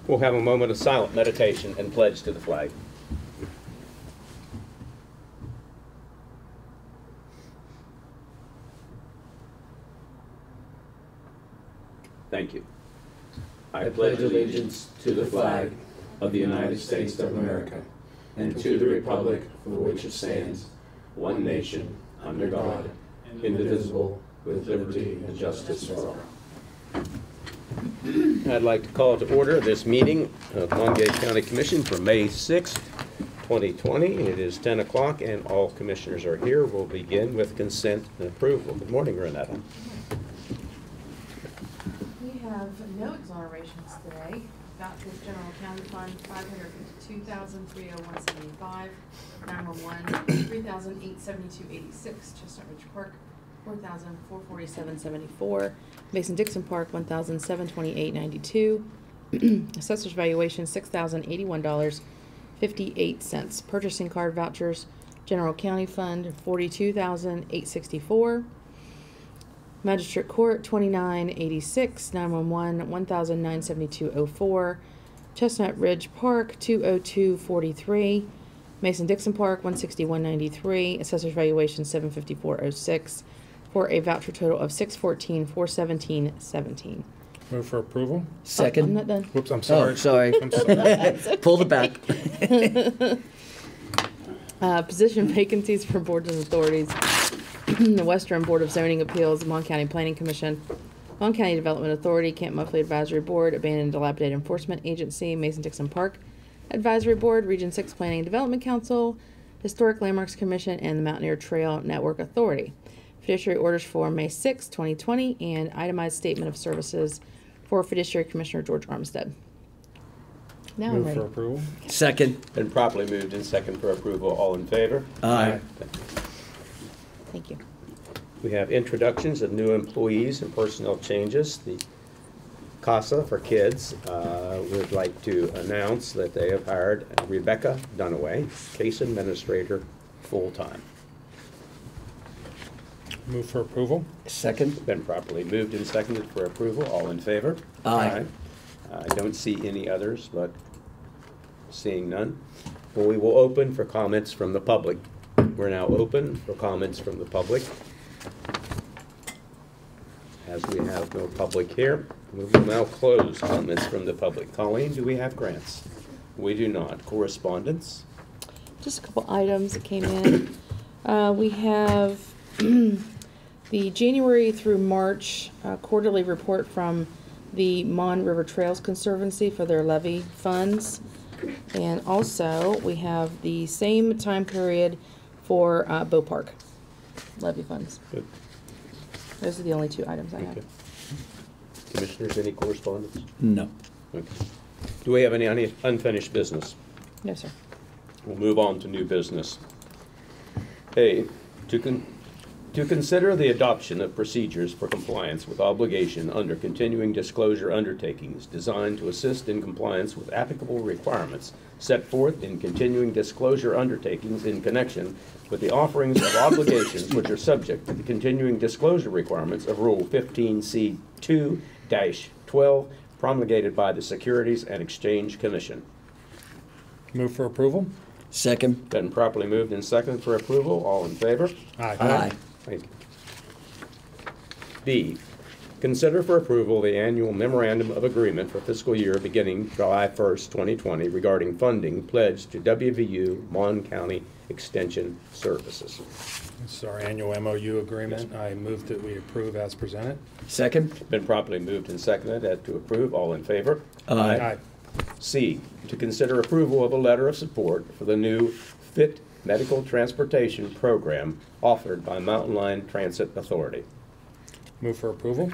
We'll have a moment of silent meditation and pledge to the flag. Thank you. I pledge allegiance to the flag of the United States of America and to the republic for which it stands, one nation, under God, indivisible, with liberty and justice for all. I'd like to call to order this meeting of Monongalia County Commission for May 6th, 2020. It is 10 o'clock and all commissioners are here. We'll begin with consent and approval. Good morning, Renetta. We have no exonerations today. Vouchers, General County Fund, $552,301.75. 911, $3,872.86. Chestnut Ridge Park, $4,447.74. Mason-Dixon Park, $1,728.92. Assessor's valuation, $6,081.58. Purchasing card vouchers, General County Fund, $42,864. Magistrate Court, $29.86. 911, $1,972.04. Chestnut Ridge Park, $202.43. Mason-Dixon Park, $161.93. Assessor's valuation, $754.06. For a voucher total of $614,417.17. Move for approval. Second. I'm not done. Whoops, I'm sorry. Oh, sorry. I'm sorry. Pull it back. Position vacancies for boards and authorities. The Western Board of Zoning Appeals, Mon County Planning Commission, Mon County Development Authority, Camp Muffley Advisory Board, Abandoned and Dilapidated Enforcement Agency, Mason-Dixon Park Advisory Board, Region 6 Planning and Development Council, Historic Landmarks Commission, and the Mountaineer Trail Network Authority. Fiduciary orders for May 6, 2020, and itemized statement of services for Fiduciary Commissioner George Armstead. Now I'm Move ready. for approval. Second. Been properly moved and second for approval. All in favor? Aye. Thank you. We have introductions of new employees and personnel changes. The CASA for Kids would like to announce that they have hired Rebecca Dunaway, case administrator, full-time. Move for approval. Second. Been properly moved and seconded for approval. All in favor? Aye. I don't see any others, but seeing none, well, we will open for comments from the public. We're now open for comments from the public. As we have no public here, we will now close comments from the public. Colleen, do we have grants? We do not. Correspondence? Just a couple items that came in. We have the January through March quarterly report from the Mon River Trails Conservancy for their levy funds. And also, we have the same time period for Bow Park levy funds. Good. Those are the only two items I have. Okay. Commissioners, any correspondence? No. Okay. Do we have any unfinished business? No, sir. We'll move on to new business. A, to consider the adoption of procedures for compliance with obligation under continuing disclosure undertakings designed to assist in compliance with applicable requirements set forth in continuing disclosure undertakings in connection with the offerings of obligations which are subject to the continuing disclosure requirements of Rule 15C2-12 promulgated by the Securities and Exchange Commission. Move for approval. Second. Been properly moved and seconded for approval. All in favor? Aye. Aye. Thank you. B, consider for approval the annual memorandum of agreement for fiscal year beginning July 1st, 2020 regarding funding pledged to WVU Mon County Extension Services. This is our annual MOU agreement. I move that we approve as presented. Second. Been properly moved and seconded as to approve. All in favor? Aye. C, to consider approval of a letter of support for the new FIT medical transportation program offered by Mountain Line Transit Authority. Move for approval.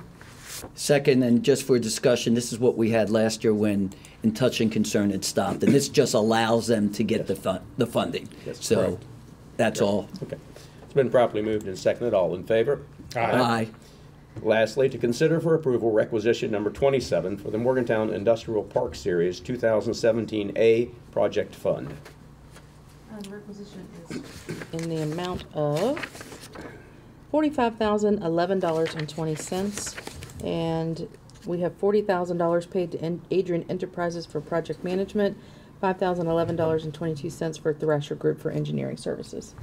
Second, and just for discussion, this is what we had last year when In Touch and Concern had stopped, and this just allows them to get the funding. Yes, so correct. that's all. Okay. It's been properly moved and seconded. All in favor? Aye. Lastly, to consider for approval requisition number 27 for the Morgantown Industrial Park Series 2017A Project Fund. The requisition is in the amount of $45,011.20, and We have $40,000 paid to Adrian Enterprises for project management, $5,011.22 for Thrasher Group for engineering services.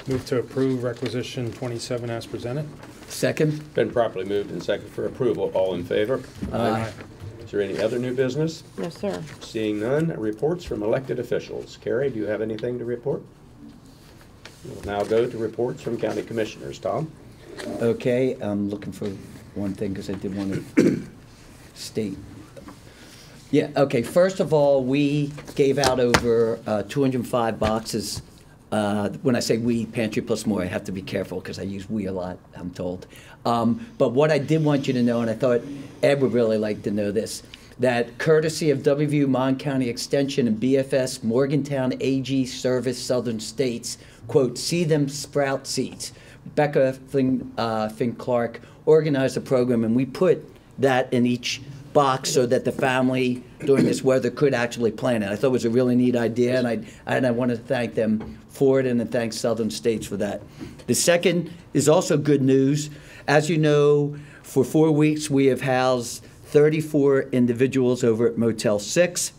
Move to approve requisition 27 as presented. Second? Been properly moved and seconded for approval. All in favor? Aye. Is there any other new business? No, sir. Seeing none, reports from elected officials. Carrie, do you have anything to report? We'll now go to reports from county commissioners. Tom? Okay, I'm looking for one thing because I did want to state. Yeah, okay, first of all, we gave out over 205 boxes. When I say we, Pantry Plus More, I have to be careful because I use we a lot, I'm told. But what I did want you to know, and I thought Ed would really like to know this, that courtesy of WVU Mon County Extension and BFS Morgantown AG Service Southern States, quote, see them sprout seeds. Becca Finn Clark organized the program, and we put that in each box so that the family during this weather could actually plant it. I thought it was a really neat idea, and I want to thank them for it, and then thank Southern States for that. The second is also good news. As you know, for 4 weeks we have housed 34 individuals over at Motel 6.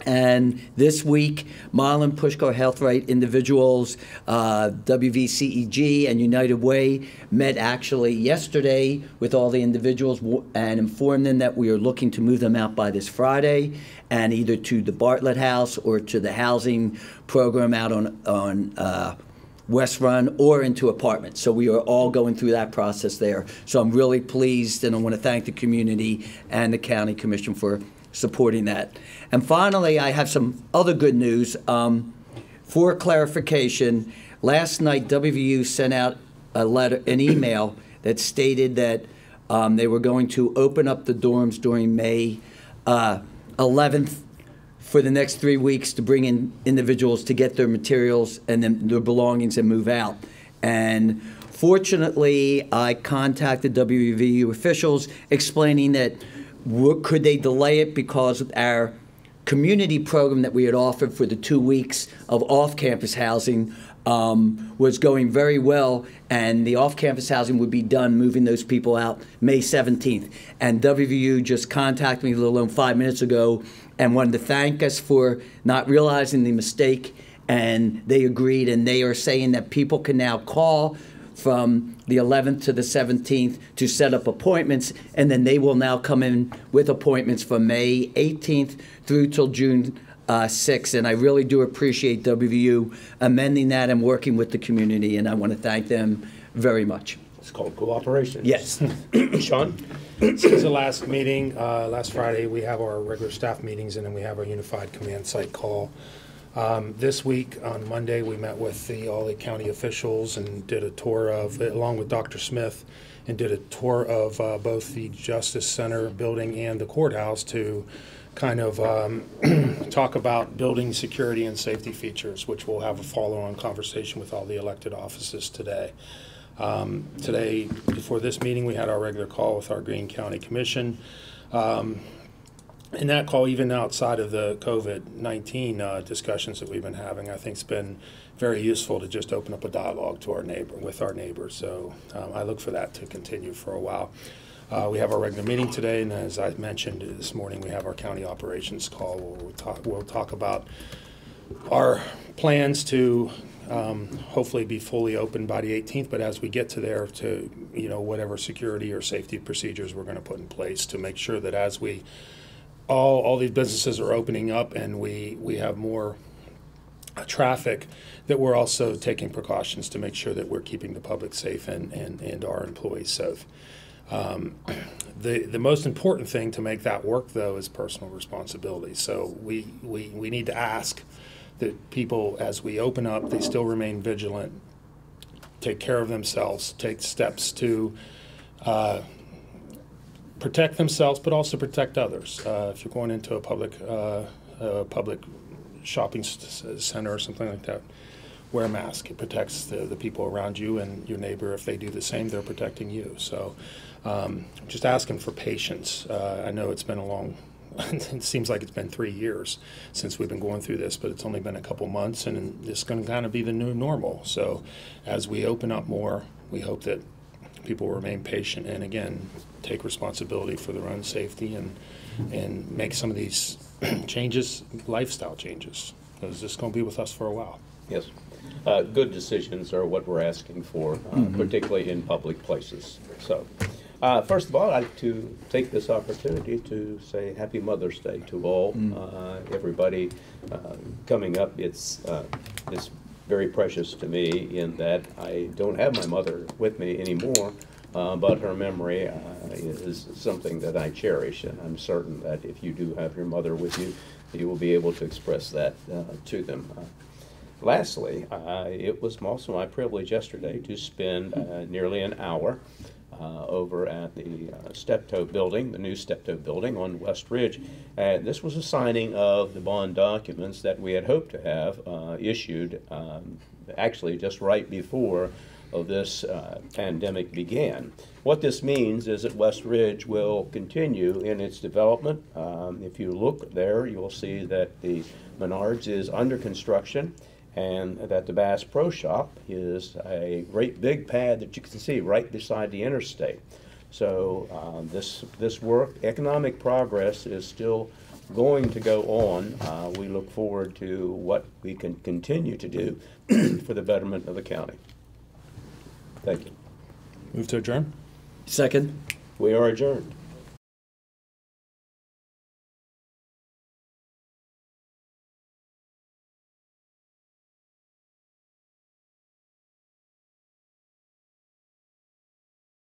And this week, Marlin Pushkar Health Right individuals, WVCEG and United Way met actually yesterday with all the individuals and informed them that we are looking to move them out by this Friday, and either to the Bartlett House or to the housing program out on West Run or into apartments. So we are all going through that process there. So I'm really pleased, and I want to thank the community and the County Commission for supporting that. And finally, I have some other good news. For clarification, last night WVU sent out an email that stated that they were going to open up the dorms during May 11th for the next 3 weeks to bring in individuals to get their materials and then their belongings and move out. And fortunately, I contacted WVU officials explaining that could they delay it because our community program that we had offered for the 2 weeks of off-campus housing was going very well, and the off-campus housing would be done moving those people out May 17th. And WVU just contacted me a little over 5 minutes ago and wanted to thank us for not realizing the mistake, and they agreed, and they are saying that people can now call from the 11th to the 17th to set up appointments, and then they will now come in with appointments from May 18th through till June 6th. And I really do appreciate WVU amending that and working with the community, and I want to thank them very much. It's called cooperation. Yes. Sean? Since the last meeting, last Friday, we have our regular staff meetings, and then we have our unified command site call. This week, on Monday, we met with all the county officials and did a tour of, along with Dr. Smith, and did a tour of both the Justice Center building and the courthouse to kind of talk about building security and safety features, which we'll have a follow-on conversation with all the elected offices today. Today, before this meeting, we had our regular call with our Greene County Commission. In that call, even outside of the COVID-19 discussions that we've been having, I think it's been very useful to just open up a dialogue to with our neighbors. So I look for that to continue for a while. We have our regular meeting today, and as I mentioned this morning, we have our county operations call where we'll talk about our plans to hopefully be fully open by the 18th, but as we get to there, to whatever security or safety procedures we're going to put in place to make sure that as we all these businesses are opening up and we have more traffic, that we're also taking precautions to make sure that we're keeping the public safe and our employees safe. The most important thing to make that work, though, is personal responsibility. So we need to ask that people, as we open up, they still remain vigilant, take care of themselves, take steps to protect themselves, but also protect others. If you're going into a public shopping center or something like that, wear a mask. It protects the people around you, and your neighbor, if they do the same, they're protecting you. So just asking for patience. I know it's been it seems like it's been 3 years since we've been going through this, but it's only been a couple months, and it's going to kind of be the new normal. So as we open up more, we hope that people remain patient and, again, take responsibility for their own safety and make some of these changes, lifestyle changes, because this is going to be with us for a while. Yes. Good decisions are what we're asking for, particularly in public places. So, first of all, I'd like to take this opportunity to say Happy Mother's Day to all, everybody coming up. It's very precious to me in that I don't have my mother with me anymore, but her memory is something that I cherish, and I'm certain that if you do have your mother with you, you will be able to express that to them. Lastly, it was also my privilege yesterday to spend nearly an hour over at the Steptoe building, the new Steptoe building on West Ridge. This was a signing of the bond documents that we had hoped to have issued actually just right before this pandemic began. What this means is that West Ridge will continue in its development. If you look there, you'll see that the Menards is under construction, and that the Bass Pro Shop is a great big pad that you can see right beside the interstate. So this work, economic progress, is still going to go on. We look forward to what we can continue to do for the betterment of the county. Thank you. Move to adjourn. Second. We are adjourned.